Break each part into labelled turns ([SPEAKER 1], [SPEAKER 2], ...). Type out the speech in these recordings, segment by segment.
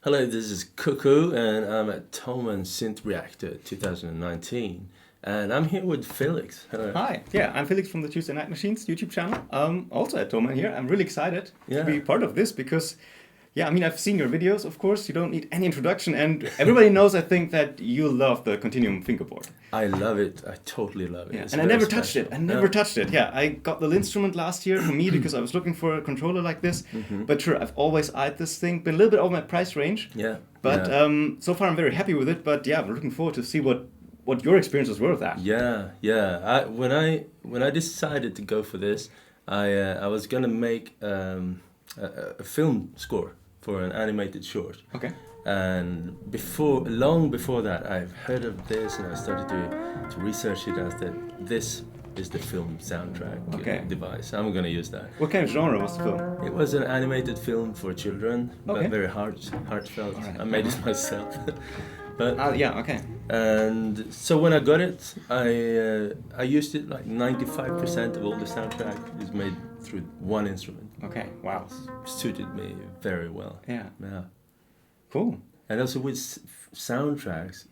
[SPEAKER 1] Hello, this is Cuckoo, and I'm at Thomann Synth Reactor 2019, and I'm here with Felix. Hello.
[SPEAKER 2] Hi, yeah, I'm Felix from the Tuesday Night Machines YouTube channel. Also at Thomann here. I'm really excited to be part of this because, yeah, I mean, I've seen your videos, of course. You don't need any introduction, and everybody knows, I think, that you love the Continuum Fingerboard.
[SPEAKER 1] I love it. I totally love it.
[SPEAKER 2] Yeah. And I never touched it. Touched it. Yeah, I got the LinnStrument last year for me because I was looking for a controller like this. But sure, I've always eyed this thing. Been a little bit over my price range.
[SPEAKER 1] Yeah.
[SPEAKER 2] But so far I'm very happy with it. But yeah, I'm looking forward to see what your experiences were with that.
[SPEAKER 1] Yeah. When I decided to go for this, I was gonna make a film score for an animated short.
[SPEAKER 2] Okay.
[SPEAKER 1] And long before that, I've heard of this, and I started to research it as that this is the film soundtrack device. I'm gonna use that.
[SPEAKER 2] What kind of genre was the film?
[SPEAKER 1] It was an animated film for children, but very heartfelt.
[SPEAKER 2] Right.
[SPEAKER 1] I made it myself. But
[SPEAKER 2] okay.
[SPEAKER 1] And so when I got it, I used it. Like 95% of all the soundtrack is made through one instrument.
[SPEAKER 2] Okay. Wow.
[SPEAKER 1] It suited me very well.
[SPEAKER 2] Yeah.
[SPEAKER 1] Yeah.
[SPEAKER 2] Cool.
[SPEAKER 1] And also with soundtracks,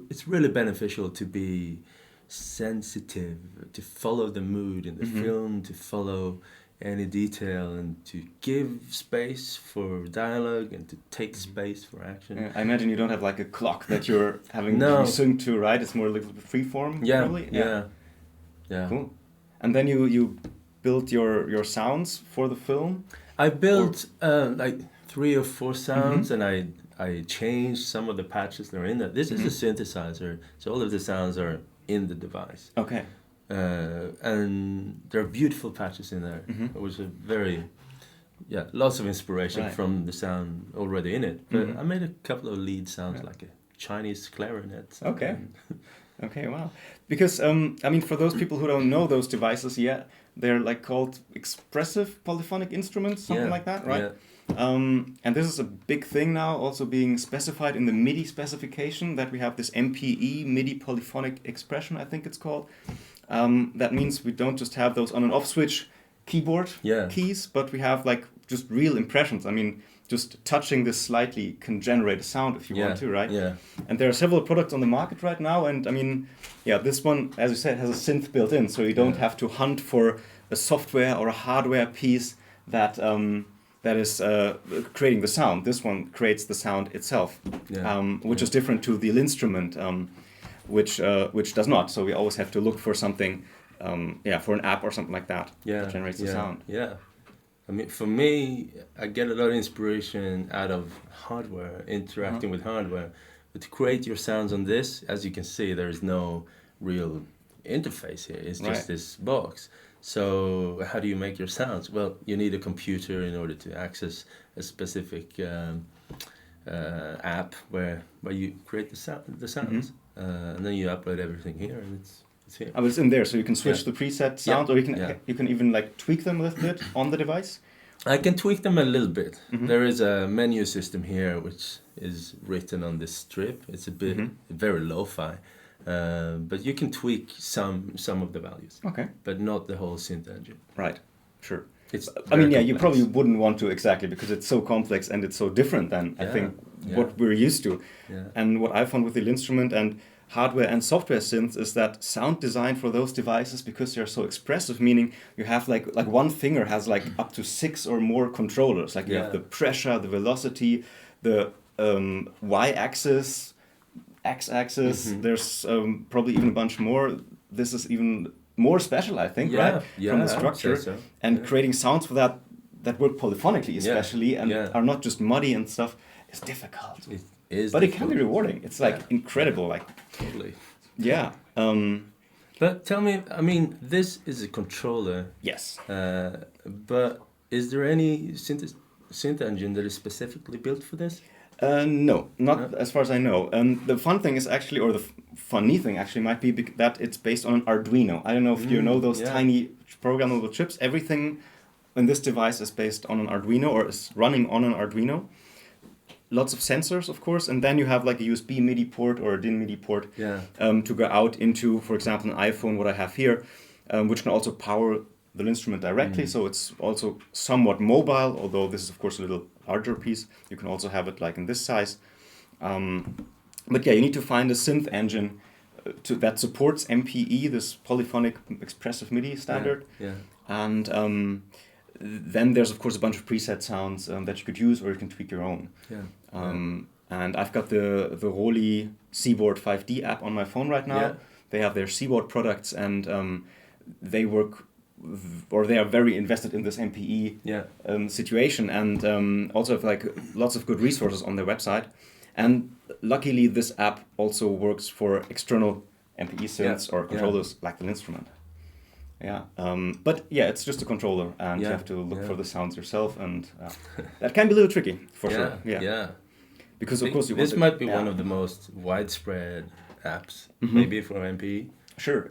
[SPEAKER 1] it's really beneficial to be sensitive, to follow the mood in the film, to follow any detail, and to give space for dialogue and to take space for action.
[SPEAKER 2] Yeah, I imagine you don't have like a clock that you're having to sing to, right? It's more a little bit freeform, probably?
[SPEAKER 1] Yeah.
[SPEAKER 2] Cool. And then you built your sounds for the film?
[SPEAKER 1] I built like 3 or 4 sounds, and I changed some of the patches that are in there. This is a synthesizer, so all of the sounds are in the device.
[SPEAKER 2] Okay.
[SPEAKER 1] And there are beautiful patches in there. It was a very, lots of inspiration from the sound already in it. But I made a couple of lead sounds, like a Chinese clarinet.
[SPEAKER 2] Okay. Okay, wow. Because, I mean, for those people who don't know those devices yet, they're like called expressive polyphonic instruments, something like that, right? Yeah. And this is a big thing now, also being specified in the MIDI specification, that we have this MPE, MIDI polyphonic expression, I think it's called. That means we don't just have those on and off switch keyboard keys, but we have like just real impressions. I mean, just touching this slightly can generate a sound if you want to, right?
[SPEAKER 1] Yeah.
[SPEAKER 2] And there are several products on the market right now, and I mean, this one, as you said, has a synth built in, so you don't have to hunt for a software or a hardware piece that is creating the sound. This one creates the sound itself, which is different to the LinnStrument, which does not. So we always have to look for something, for an app or something like that that generates the sound.
[SPEAKER 1] Yeah. I mean, for me, I get a lot of inspiration out of hardware, interacting with hardware. But to create your sounds on this, as you can see, there is no real interface here. It's just this box. So how do you make your sounds? Well, you need a computer in order to access a specific app where you create the sounds. And then you upload everything here, and it's here.
[SPEAKER 2] I was in there, so you can switch the preset sound, or you can even like tweak them a little bit on the device.
[SPEAKER 1] I can tweak them a little bit. There is a menu system here which is written on this strip. It's a bit very lo-fi, but you can tweak some of the values. Okay, but not the whole synth engine.
[SPEAKER 2] Right. Sure.
[SPEAKER 1] I mean,
[SPEAKER 2] you probably wouldn't want to exactly, because it's so complex and it's so different than I think what we're used to. Yeah. And what I found with the LinnStrument and hardware and software synths is that sound design for those devices, because they're so expressive, meaning you have like one finger has like up to 6 or more controllers. Like you have the pressure, the velocity, the y-axis, x-axis. There's probably even a bunch more. This is even more special, I think, right? Yeah, from the structure. So. And creating sounds for that work polyphonically, especially, and are not just muddy and stuff, is difficult.
[SPEAKER 1] It is,
[SPEAKER 2] but it can be rewarding. It's like incredible, like
[SPEAKER 1] totally.
[SPEAKER 2] Yeah.
[SPEAKER 1] But tell me, I mean, this is a controller.
[SPEAKER 2] Yes.
[SPEAKER 1] But is there any synth engine that is specifically built for this?
[SPEAKER 2] No, not as far as I know. The fun thing is actually, or the funny thing actually might be that it's based on an Arduino. I don't know if you know those tiny programmable chips. Everything in this device is based on an Arduino, or is running on an Arduino. Lots of sensors, of course, and then you have like a USB MIDI port or a DIN MIDI port to go out into, for example, an iPhone, what I have here, which can also power the LinnStrument directly, so it's also somewhat mobile, although this is of course a little larger piece. You can also have it like in this size. But yeah, you need to find a synth engine that supports MPE, this polyphonic expressive MIDI standard.
[SPEAKER 1] Yeah.
[SPEAKER 2] And then there's of course a bunch of preset sounds that you could use, or you can tweak your own. And I've got the Roli Seaboard 5D app on my phone right now. They have their Seaboard products, and they work, or they are very invested in this MPE situation, and also have like lots of good resources on their website. And luckily, this app also works for external MPE synths or controllers like the LinnStrument. But yeah, it's just a controller, and you have to look for the sounds yourself, and that can be a little tricky for sure. Because of course
[SPEAKER 1] this might be one of the most widespread apps, maybe for MPE.
[SPEAKER 2] Sure,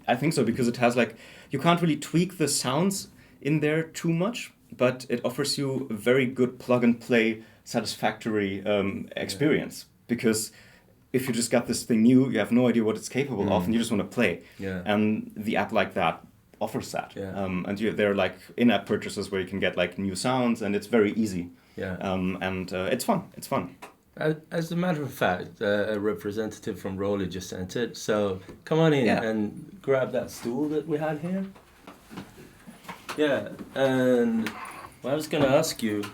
[SPEAKER 2] I think so, because it has like, you can't really tweak the sounds in there too much, but it offers you a very good plug and play satisfactory experience. Because if you just got this thing new, you have no idea what it's capable of, and you just want to play. And the app like that offers that. And there are like in-app purchases where you can get like new sounds, and it's very easy. And it's fun. It's fun.
[SPEAKER 1] As a matter of fact, a representative from Roli just sent it. So come on in and grab that stool that we had here. And what I was going to ask you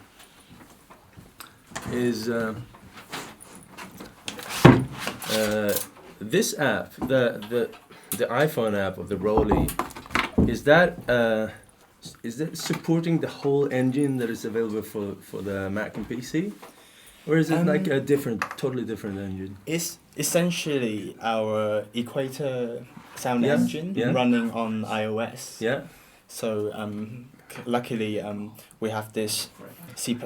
[SPEAKER 1] is this app, the iPhone app of the Roli, is that supporting the whole engine that is available for the Mac and PC? Or is it like a totally different engine?
[SPEAKER 3] It's essentially our Equator sound engine running on iOS. So luckily we have this C++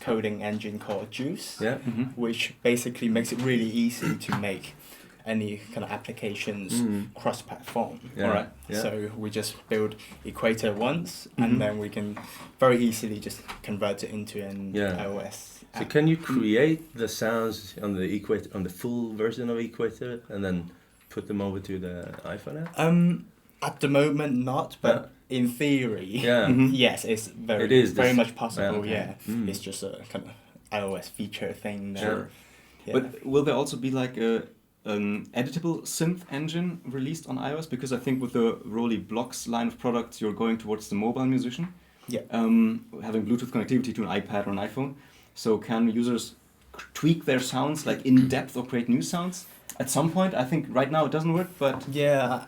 [SPEAKER 3] coding engine called Juice, which basically makes it really easy to make any kind of applications cross-platform. So we just build Equator once, and then we can very easily just convert it into an iOS.
[SPEAKER 1] So can you create the sounds on the Equator, on the full version of Equator, and then put them over to the iPhone app?
[SPEAKER 3] At the moment, not, but in theory, yes, it's very much possible. It's just a kind of iOS feature thing.
[SPEAKER 2] Sure. But will there also be like an editable synth engine released on iOS? Because I think with the Roli Blocks line of products, you're going towards the mobile musician. Having Bluetooth connectivity to an iPad or an iPhone. So can users tweak their sounds like in depth or create new sounds at some point? I think right now it doesn't work, but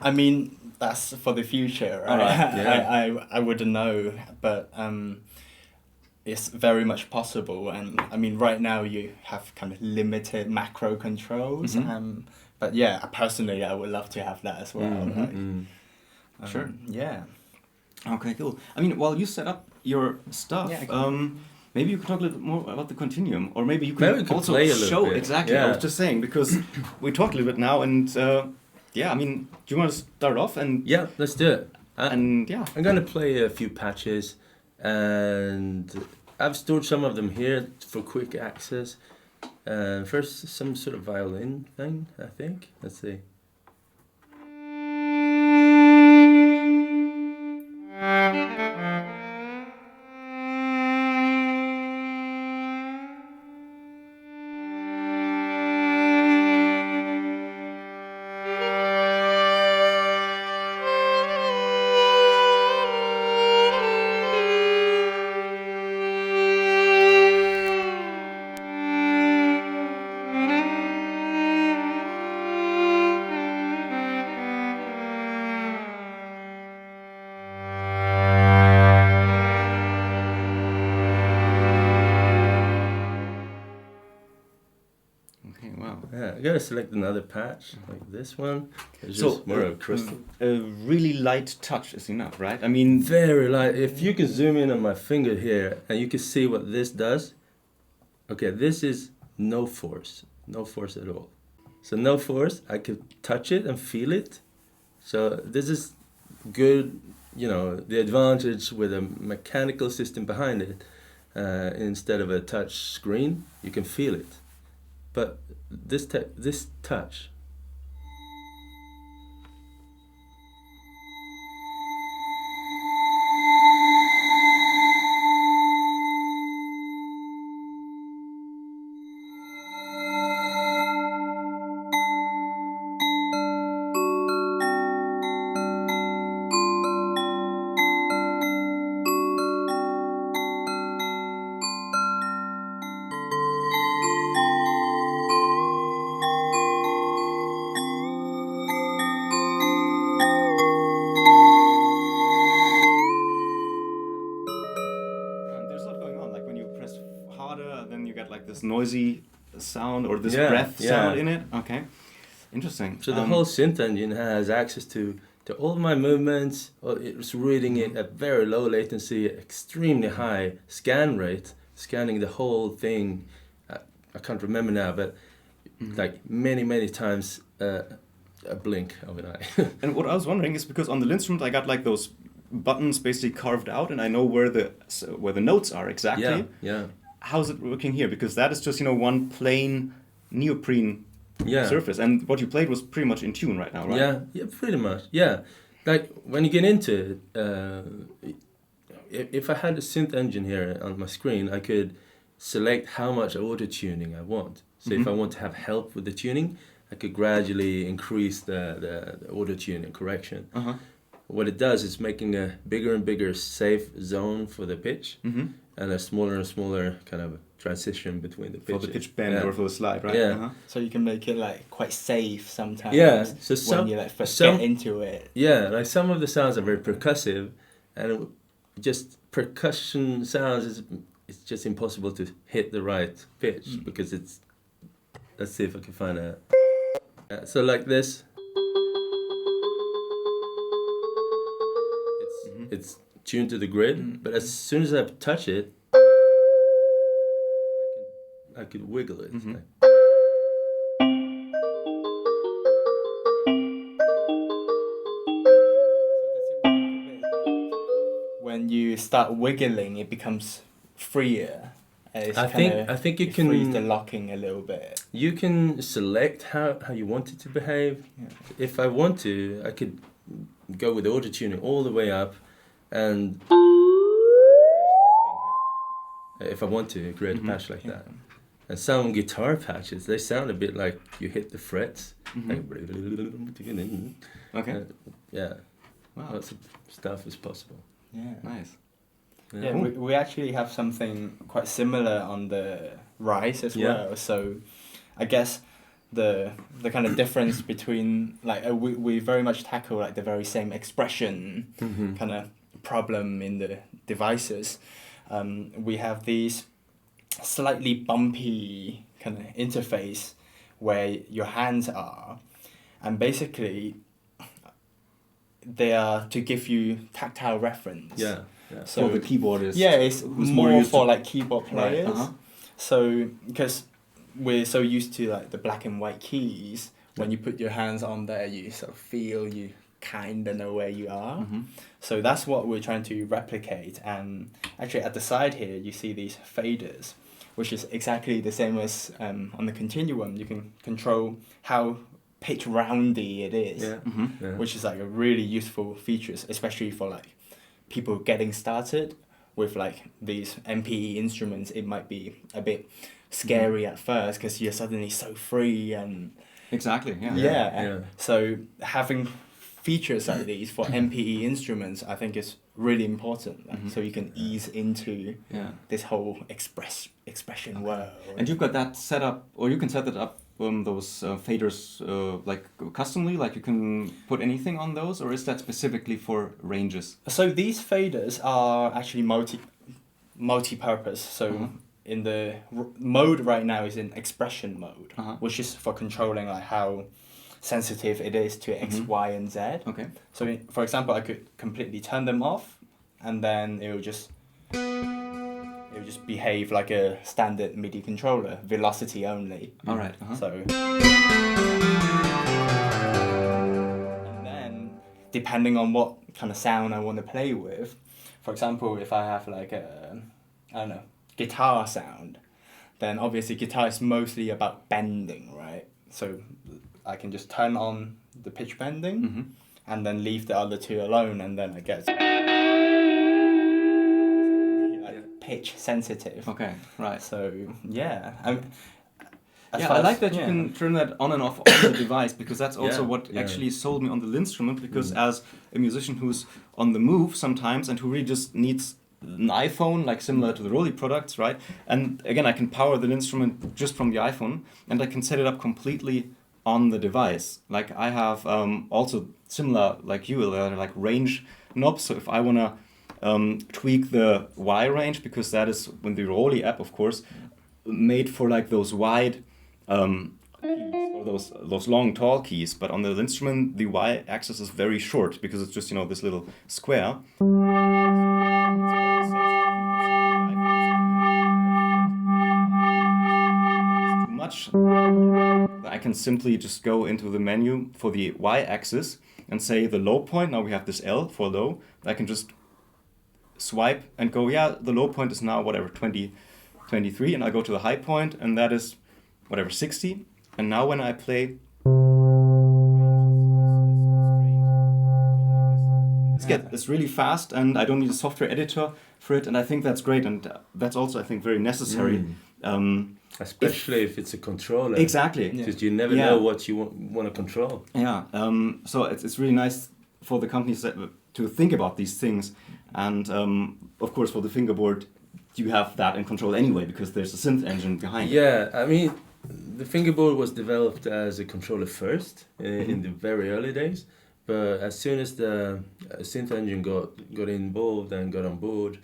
[SPEAKER 3] I mean that's for the future, right? I wouldn't know, but it's very much possible. And I mean right now you have kind of limited macro controls, but personally I would love to have that as well.
[SPEAKER 2] Sure. Okay, cool. I mean, while you set up your stuff, maybe you could talk a little bit more about the Continuum, or maybe you could also show exactly. I was just saying, because we talked a little bit now, and I mean, do you want to start off? And
[SPEAKER 1] let's do it.
[SPEAKER 2] I'm
[SPEAKER 1] going to play a few patches, and I've stored some of them here for quick access. First, some sort of violin thing, I think. Let's see. I gotta select another patch like this one. It's just more of crystal.
[SPEAKER 2] A really light touch is enough, right? I mean,
[SPEAKER 1] very light. If you can zoom in on my finger here, and you can see what this does. Okay, this is no force at all. So no force. I can touch it and feel it. So this is good. You know, the advantage with a mechanical system behind it, instead of a touch screen, you can feel it. But this touch,
[SPEAKER 2] harder, then you get like this noisy sound or this breath sound in it. Okay, interesting.
[SPEAKER 1] So the whole synth engine has access to all my movements. It's reading it at very low latency, extremely high scan rate, scanning the whole thing. I can't remember now, but like many times a blink of an eye.
[SPEAKER 2] And what I was wondering is because on the LinnStrument I got like those buttons basically carved out, and I know where the notes are exactly.
[SPEAKER 1] Yeah.
[SPEAKER 2] How's it working here? Because that is just one plain neoprene surface, and what you played was pretty much in tune right now, right?
[SPEAKER 1] Yeah, pretty much. Yeah, like when you get into it, if I had a synth engine here on my screen, I could select how much auto tuning I want. So if I want to have help with the tuning, I could gradually increase the auto tune and correction. What it does is making a bigger and bigger safe zone for the pitch, and a smaller and smaller kind of transition between the pitches.
[SPEAKER 2] For the pitch bend or for the slide, right?
[SPEAKER 1] Yeah.
[SPEAKER 3] So you can make it like quite safe sometimes.
[SPEAKER 1] Yeah. So
[SPEAKER 3] when you like first get into it.
[SPEAKER 1] Yeah, like some of the sounds are very percussive, and just percussion sounds it's just impossible to hit the right pitch because it's. Let's see if I can find a. So like this. It's tuned to the grid, but as soon as I touch it, I could wiggle it.
[SPEAKER 3] When you start wiggling, it becomes freer.
[SPEAKER 1] I think you can
[SPEAKER 3] freeze the locking a little bit.
[SPEAKER 1] You can select how you want it to behave. Yeah. If I want to, I could go with auto tuning all the way up. And if I want to create a patch like that. And some guitar patches, they sound a bit like you hit the frets.
[SPEAKER 2] Okay.
[SPEAKER 1] Yeah.
[SPEAKER 2] Wow.
[SPEAKER 1] Lots of stuff is possible.
[SPEAKER 3] Yeah.
[SPEAKER 2] Nice.
[SPEAKER 3] Yeah, we actually have something quite similar on the Rise as well. So I guess the kind of difference between like we very much tackle like the very same expression kind of problem in the devices. We have these slightly bumpy kind of interface where your hands are, and basically they are to give you tactile reference.
[SPEAKER 1] Yeah.
[SPEAKER 2] So the keyboard is
[SPEAKER 3] it's more for like keyboard players. Right. So because we're so used to like the black and white keys, when you put your hands on there, you sort of feel you kind of know where you are. So that's what we're trying to replicate. And actually at the side here, you see these faders, which is exactly the same as on the Continuum. You can control how pitch roundy it is, which is like a really useful feature, especially for like people getting started with like these MPE instruments. It might be a bit scary at first because you're suddenly so free and
[SPEAKER 2] exactly
[SPEAKER 3] so having features like these for MPE instruments I think is really important, so you can ease into this whole expression world.
[SPEAKER 2] And you've got that set up, or you can set it up those faders like customly, like you can put anything on those, or is that specifically for ranges?
[SPEAKER 3] So these faders are actually multi-purpose. So in the mode right now is in expression mode, which is for controlling like how sensitive it is to X, Y, and Z.
[SPEAKER 2] Okay.
[SPEAKER 3] So for example, I could completely turn them off, and then it will just behave like a standard MIDI controller, velocity only.
[SPEAKER 2] All right.
[SPEAKER 3] So, and then depending on what kind of sound I want to play with, for example, if I have like a, I don't know, guitar sound, then obviously guitar is mostly about bending, right? So I can just turn on the pitch bending and then leave the other two alone, and then I get pitch sensitive.
[SPEAKER 2] Okay, right.
[SPEAKER 3] So yeah,
[SPEAKER 2] I like that you can turn that on and off on the device, because that's also what actually sold me on the LinnStrument, because as a musician who's on the move sometimes and who really just needs an iPhone, like similar to the Roli products, right? And again, I can power the LinnStrument just from the iPhone, and I can set it up completely on the device. Like I have also similar like you, like range knobs. So if I wanna tweak the Y range, because that is, when the Roli app, of course, made for like those wide keys, or those long tall keys. But on the LinnStrument, the Y axis is very short, because it's just, you know, this little square. Much. I can simply just go into the menu for the Y-axis and say the low point. Now we have this L for low. I can just swipe and go, yeah, the low point is now whatever, 23, and I go to the high point, and that is whatever, 60. And now when I play, it's really fast, and I don't need a software editor for it, and I think that's great, and that's also, I think, very necessary.
[SPEAKER 1] Especially if it's a controller.
[SPEAKER 2] Exactly.
[SPEAKER 1] Because you never know what you want to control.
[SPEAKER 2] Yeah. So it's really nice for the companies to think about these things. And of course, for the fingerboard, you have that in control anyway, because there's a synth engine behind it.
[SPEAKER 1] Yeah, I mean, the fingerboard was developed as a controller first in the very early days. But as soon as the synth engine got involved and got on board,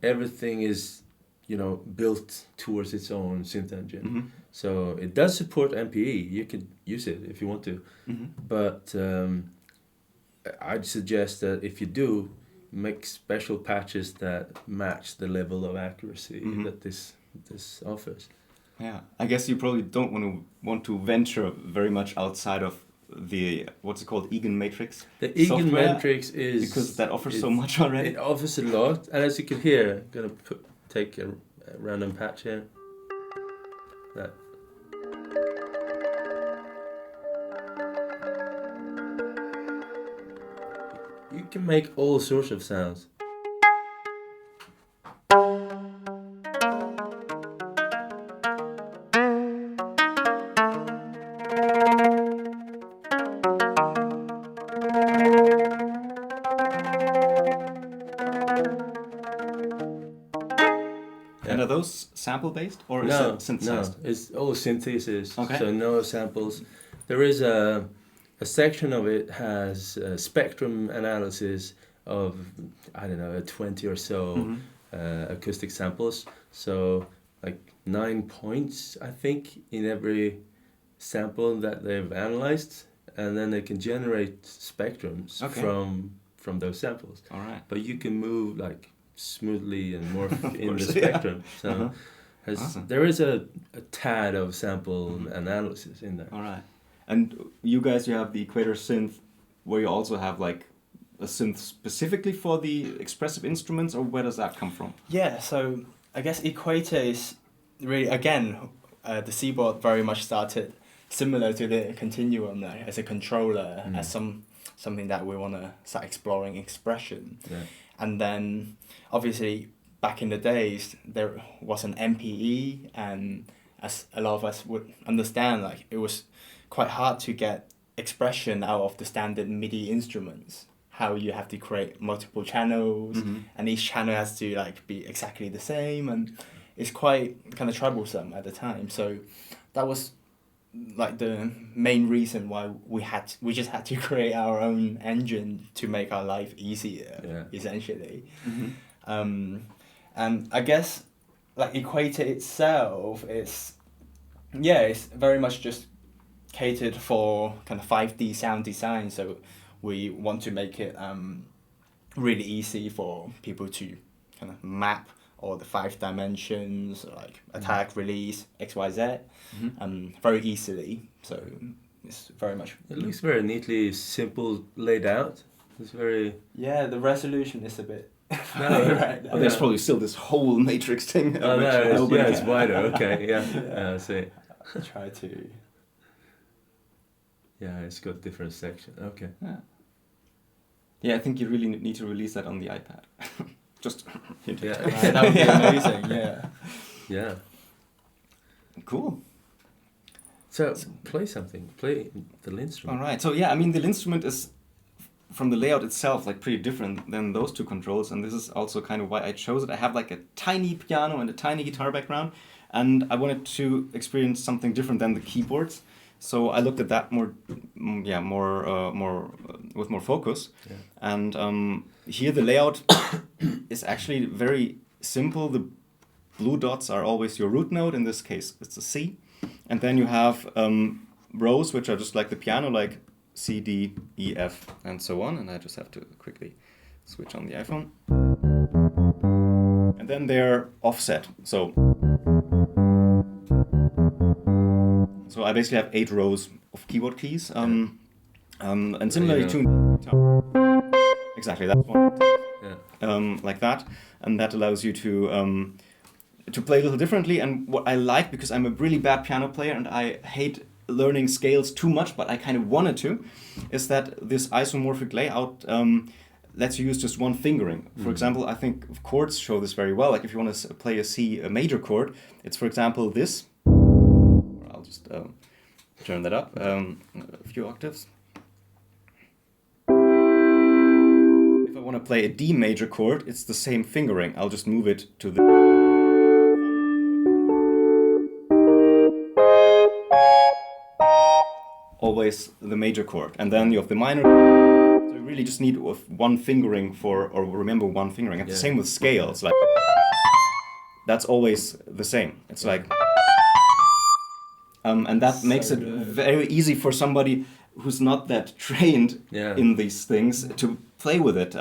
[SPEAKER 1] everything is, you know, built towards its own synth engine.
[SPEAKER 2] Mm-hmm.
[SPEAKER 1] So it does support MPE. You could use it if you want to.
[SPEAKER 2] Mm-hmm.
[SPEAKER 1] But I'd suggest that if you do, make special patches that match the level of accuracy that this offers.
[SPEAKER 2] Yeah, I guess you probably don't want to venture very much outside of the, what's it called, Eagan Matrix.
[SPEAKER 1] The Eagan Matrix is,
[SPEAKER 2] because that offers so much already.
[SPEAKER 1] It offers a lot, and as you can hear, I'm gonna take a random patch here. That. You can make all sorts of sounds.
[SPEAKER 2] And are those sample based, or is it synthesized?
[SPEAKER 1] No, it's all synthesis.
[SPEAKER 2] Okay.
[SPEAKER 1] So no samples. There is a section of it has spectrum analysis of, I don't know, 20 or so acoustic samples. So like 9 points, I think, in every sample that they've analyzed, and then they can generate spectrums from those samples.
[SPEAKER 2] All right.
[SPEAKER 1] But you can move like smoothly and morph in the spectrum. So
[SPEAKER 2] awesome.
[SPEAKER 1] there is a tad of sample analysis in there.
[SPEAKER 2] All right. And you guys, you have the Equator Synth, where you also have like a synth specifically for the expressive instruments, or where does that come from?
[SPEAKER 3] Yeah, so I guess Equator is really, again, the Seaboard very much started similar to the Continuum as a controller, as something that we want to start exploring expression.
[SPEAKER 1] Yeah.
[SPEAKER 3] And then obviously back in the days there was an MPE, and as a lot of us would understand, like it was quite hard to get expression out of the standard MIDI instruments. How you have to create multiple channels, and each channel has to like be exactly the same, and it's quite kind of troublesome at the time. So that was like the main reason why we just had to create our own engine to make our life easier, essentially. And I guess like Equator itself is it's very much just catered for kind of 5D sound design. So we want to make it really easy for people to kind of map all the 5 dimensions, like attack, release, XYZ, very easily. So it's very much...
[SPEAKER 1] It looks very neatly, simple, laid out. It's very...
[SPEAKER 3] Yeah, the resolution is a bit...
[SPEAKER 2] right. Oh, there's probably still this whole matrix thing.
[SPEAKER 1] Oh, no, it's wider, okay, yeah. I see.
[SPEAKER 3] Try to...
[SPEAKER 1] Yeah, it's got different sections, okay.
[SPEAKER 2] Yeah, I think you really need to release that on the iPad. Just
[SPEAKER 3] that would be amazing.
[SPEAKER 1] Yeah.
[SPEAKER 2] Cool.
[SPEAKER 1] So play something. Play the LinnStrument.
[SPEAKER 2] All right. So yeah, I mean the LinnStrument is, from the layout itself, like pretty different than those two controls, and this is also kind of why I chose it. I have like a tiny piano and a tiny guitar background, and I wanted to experience something different than the keyboards. So I looked at that more with more focus, and here the layout is actually very simple. The blue dots are always your root note. In this case, it's a C, and then you have rows which are just like the piano, like C, D, E, F, and so on. And I just have to quickly switch on the iPhone, and then they're offset. So I basically have 8 rows of keyboard keys, and similarly to exactly that's one, like that, and that allows you to play a little differently. And what I like, because I'm a really bad piano player and I hate learning scales too much, but I kind of wanted to, is that this isomorphic layout lets you use just one fingering. For example, I think chords show this very well. Like if you want to play a major chord, it's for example this. I'll just turn that up a few octaves. If I want to play a D major chord, it's the same fingering. I'll just move it to the... always the major chord. And then you have the minor. So you really just need one fingering or remember one fingering. And the same with scales. Like that's always the same. It's like... and that makes it very easy for somebody who's not that trained in these things to play with it.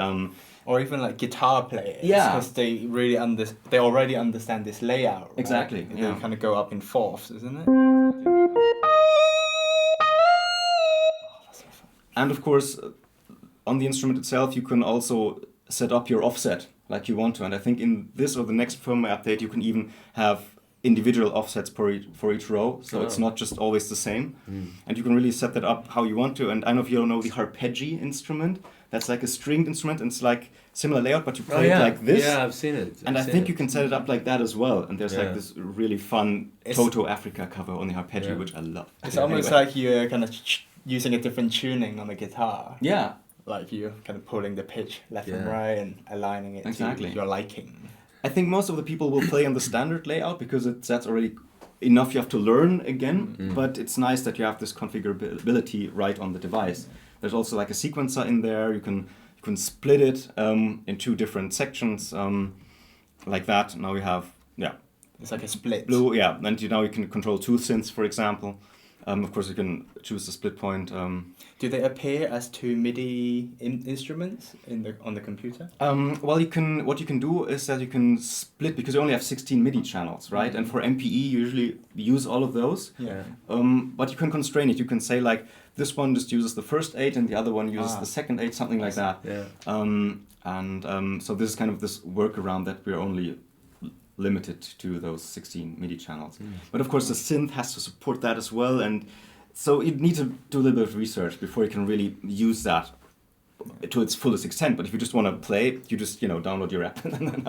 [SPEAKER 3] Or even like guitar players, because they really they already understand this layout. Right?
[SPEAKER 2] Exactly.
[SPEAKER 3] They kind of go up in fourths, isn't it? That's so fun.
[SPEAKER 2] And of course, on the instrument itself, you can also set up your offset like you want to. And I think in this or the next firmware update, you can even have individual offsets for each row, so it's not just always the same. And you can really set that up how you want to. And I don't know if you know the arpeggi instrument. That's like a stringed instrument, and it's like similar layout, but you play it like this.
[SPEAKER 1] Yeah, I've seen it.
[SPEAKER 2] I think you can set it up like that as well. And there's like this really fun Toto Africa cover on the arpeggi, which I love.
[SPEAKER 3] It's almost like you're kind of using a different tuning on the guitar.
[SPEAKER 2] Yeah.
[SPEAKER 3] Like you're kind of pulling the pitch left and right and aligning it to your liking.
[SPEAKER 2] I think most of the people will play on the standard layout because that's already enough you have to learn again, but it's nice that you have this configurability right on the device. There's also like a sequencer in there. You can split it in 2 different sections like that. Now we have,
[SPEAKER 3] it's like a split.
[SPEAKER 2] Blue, and now you can control 2 synths, for example. Of course, you can choose the split point.
[SPEAKER 3] Do they appear as 2 MIDI instruments on the computer?
[SPEAKER 2] Well, what you can do is that you can split, because you only have 16 MIDI channels, right? And for MPE, you usually use all of those.
[SPEAKER 3] Yeah.
[SPEAKER 2] But you can constrain it. You can say like this one just uses the first 8 and the other one uses the second 8, something like that.
[SPEAKER 1] Yeah.
[SPEAKER 2] So this is kind of this workaround that we're only limited to those 16 MIDI channels. But of course the synth has to support that as well, and so you need to do a little bit of research before you can really use that to its fullest extent. But if you just want to play, you just download your app and then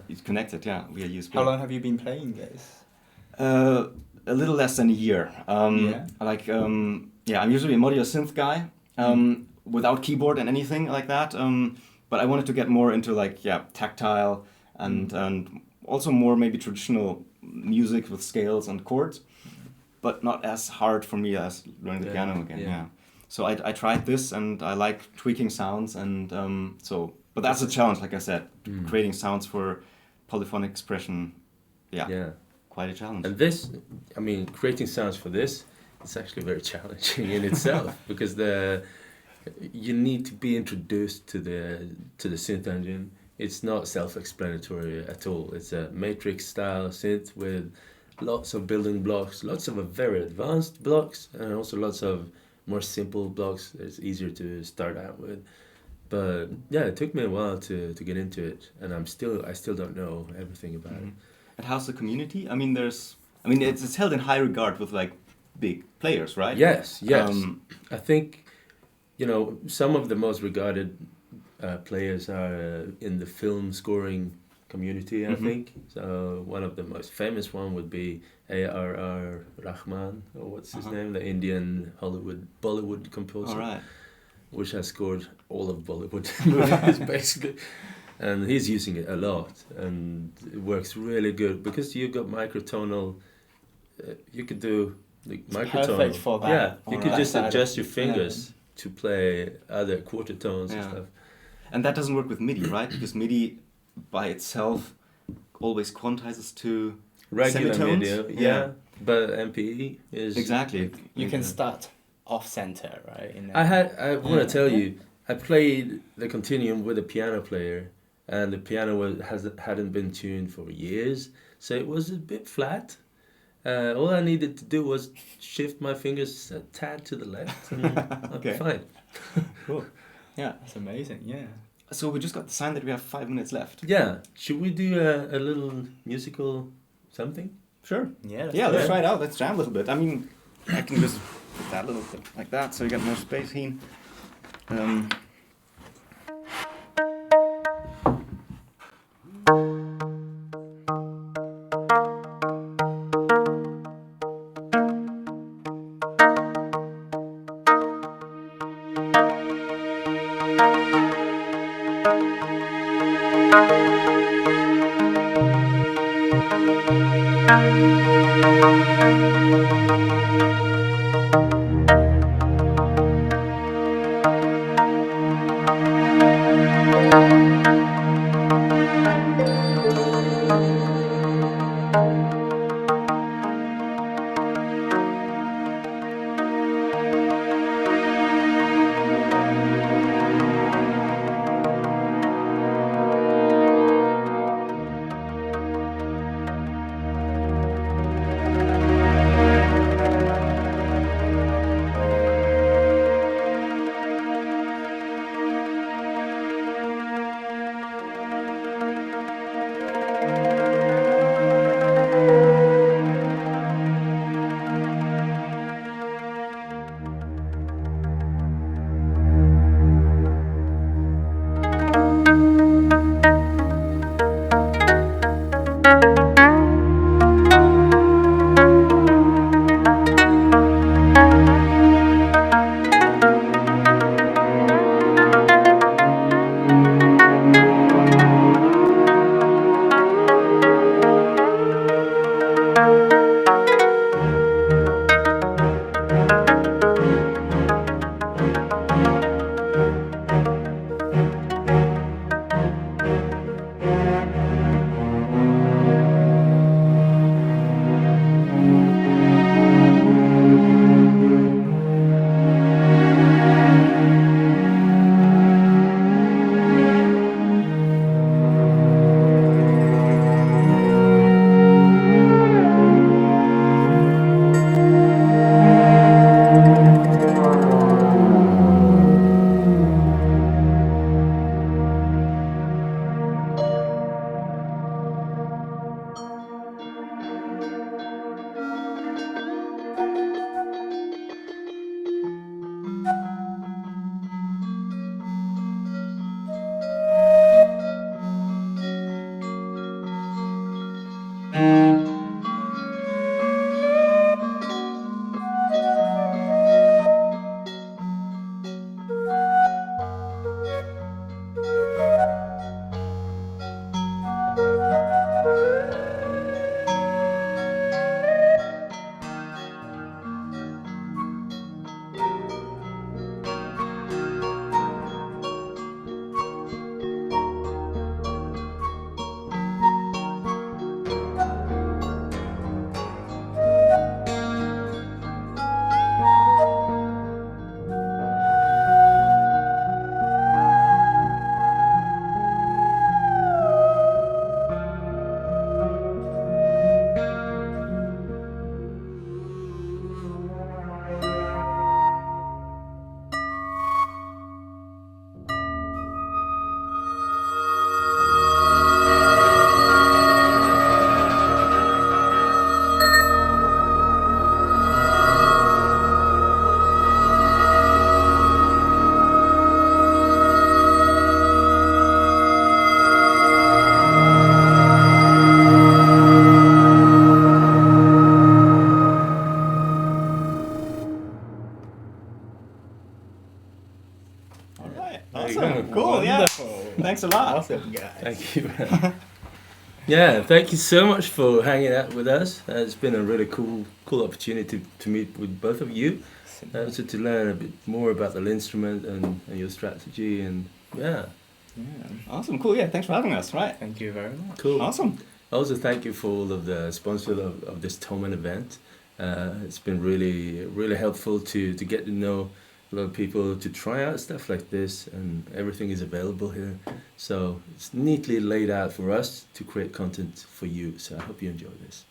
[SPEAKER 2] you connect it via USB.
[SPEAKER 3] How long have you been playing this?
[SPEAKER 2] A little less than a year. I'm usually a modular synth guy without keyboard and anything like that, but I wanted to get more into tactile and also more maybe traditional music with scales and chords, but not as hard for me as learning the piano again. So I tried this, and I like tweaking sounds, and but that's a challenge, like I said, creating sounds for polyphonic expression. Quite a challenge.
[SPEAKER 1] And this, creating sounds for this, it's actually very challenging in itself because you need to be introduced to the synth engine. It's not self-explanatory at all. It's a matrix style synth with lots of building blocks, lots of very advanced blocks, and also lots of more simple blocks. It's easier to start out with. But it took me a while to get into it, and I still don't know everything about it.
[SPEAKER 2] And how's the community? It's held in high regard with big players, right?
[SPEAKER 1] Yes. I think some of the most regarded players are in the film scoring community, I think. So one of the most famous one would be A.R.R. Rahman, or what's his name, the Indian Bollywood composer, which has scored all of Bollywood movies basically. And he's using it a lot, and it works really good because you've got microtonal. You could do the microphone.
[SPEAKER 3] Perfect for that.
[SPEAKER 1] Yeah, you could just adjust your fingers to play other quarter tones and stuff.
[SPEAKER 2] And that doesn't work with MIDI, right? Because MIDI by itself always quantizes to
[SPEAKER 1] regular
[SPEAKER 2] semitones.
[SPEAKER 1] MIDI, but MPE is
[SPEAKER 2] exactly.
[SPEAKER 3] You can start off center, right?
[SPEAKER 1] I want to tell you, I played the Continuum with a piano player, and the piano hadn't been tuned for years, so it was a bit flat. All I needed to do was shift my fingers a tad to the left, and I'd be fine.
[SPEAKER 2] Cool.
[SPEAKER 3] Yeah, that's amazing. Yeah.
[SPEAKER 2] So we just got the sign that we have 5 minutes left.
[SPEAKER 1] Yeah. Should we do a little musical something?
[SPEAKER 2] Sure.
[SPEAKER 3] Yeah.
[SPEAKER 2] Let's try it out. Let's jam a little bit. I mean, I can just put that a little bit like that, so you get more space here. Thanks a lot.
[SPEAKER 3] Awesome, guys.
[SPEAKER 1] Thank you. Yeah, thank you so much for hanging out with us. It's been a really cool cool opportunity to meet with both of you, so to learn a bit more about the LinnStrument and your strategy, and yeah.
[SPEAKER 2] Awesome, cool. Yeah, thanks for having us. Right.
[SPEAKER 3] Thank you very much.
[SPEAKER 1] Cool.
[SPEAKER 2] Awesome.
[SPEAKER 1] Also, thank you for all of the sponsors of this Toman event. It's been really helpful to get to know a lot of people, to try out stuff like this, and everything is available here. So it's neatly laid out for us to create content for you. So I hope you enjoy this.